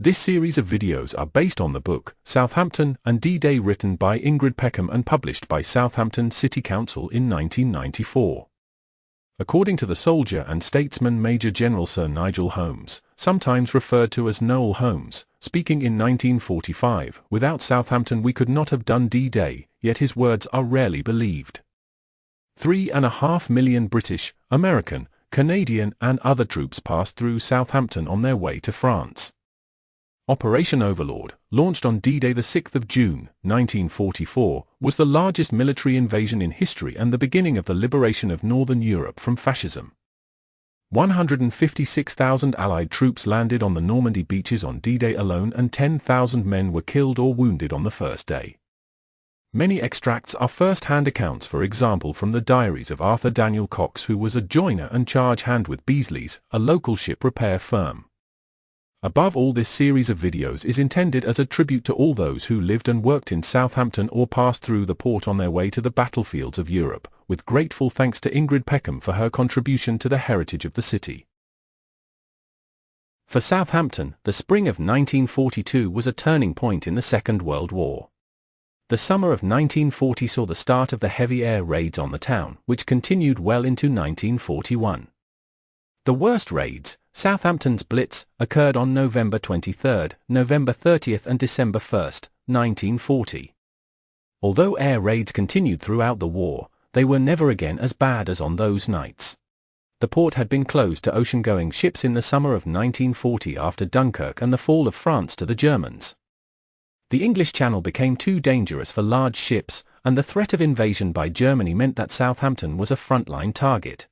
This series of videos are based on the book, Southampton and D-Day, written by Ingrid Peckham and published by Southampton City Council in 1994. According to the soldier and statesman Major General Sir Nigel Holmes, sometimes referred to as Noel Holmes, speaking in 1945, "Without Southampton we could not have done D-Day," yet his words are rarely believed. 3.5 million British, American, Canadian and other troops passed through Southampton on their way to France. Operation Overlord, launched on D-Day 6 June, 1944, was the largest military invasion in history and the beginning of the liberation of Northern Europe from fascism. 156,000 Allied troops landed on the Normandy beaches on D-Day alone, and 10,000 men were killed or wounded on the first day. Many extracts are first-hand accounts, for example from the diaries of Arthur Daniel Cox, who was a joiner and charge hand with Beazley's, a local ship repair firm. Above all, this series of videos is intended as a tribute to all those who lived and worked in Southampton or passed through the port on their way to the battlefields of Europe, with grateful thanks to Ingrid Peckham for her contribution to the heritage of the city. For Southampton, the spring of 1942 was a turning point in the Second World War. The summer of 1940 saw the start of the heavy air raids on the town, which continued well into 1941. The worst raids, Southampton's Blitz, occurred on November 23, November 30 and December 1, 1940. Although air raids continued throughout the war, they were never again as bad as on those nights. The port had been closed to ocean-going ships in the summer of 1940 after Dunkirk and the fall of France to the Germans. The English Channel became too dangerous for large ships, and the threat of invasion by Germany meant that Southampton was a frontline target.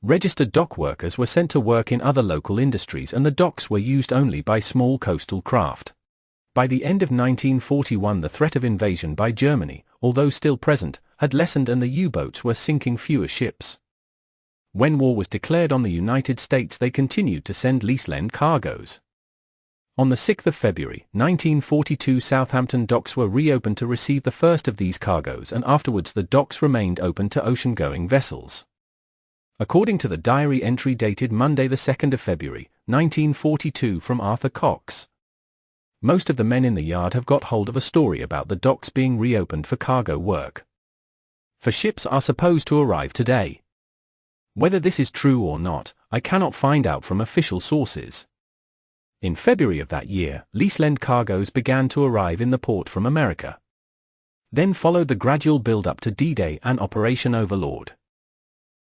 Registered dock workers were sent to work in other local industries, and the docks were used only by small coastal craft. By the end of 1941, the threat of invasion by Germany, although still present, had lessened and the U-boats were sinking fewer ships. When war was declared on the United States, they continued to send lease-lend cargoes. On the 6th of February, 1942, Southampton docks were reopened to receive the first of these cargoes, and afterwards the docks remained open to ocean-going vessels. According to the diary entry dated Monday 2 February, 1942 from Arthur Cox, "Most of the men in the yard have got hold of a story about the docks being reopened for cargo work. For ships are supposed to arrive today. Whether this is true or not, I cannot find out from official sources." In February of that year, lease-lend cargoes began to arrive in the port from America. Then followed the gradual build-up to D-Day and Operation Overlord.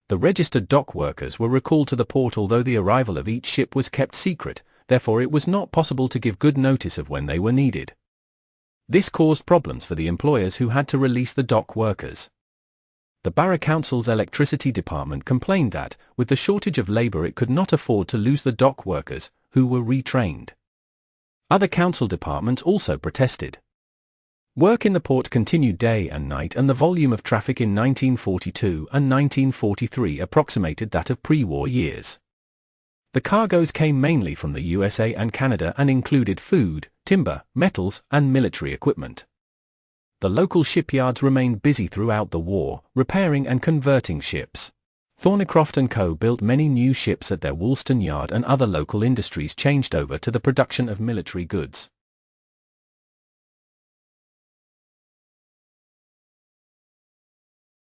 The registered dock workers were recalled to the port, although the arrival of each ship was kept secret, therefore it was not possible to give good notice of when they were needed. This caused problems for the employers who had to release the dock workers. The Borough Council's electricity department complained that, with the shortage of labour, it could not afford to lose the dock workers, who were retrained. Other council departments also protested. Work in the port continued day and night, and the volume of traffic in 1942 and 1943 approximated that of pre-war years. The cargoes came mainly from the USA and Canada and included food, timber, metals, and military equipment. The local shipyards remained busy throughout the war, repairing and converting ships. Thornycroft & Co. built many new ships at their Woolston yard, and other local industries changed over to the production of military goods.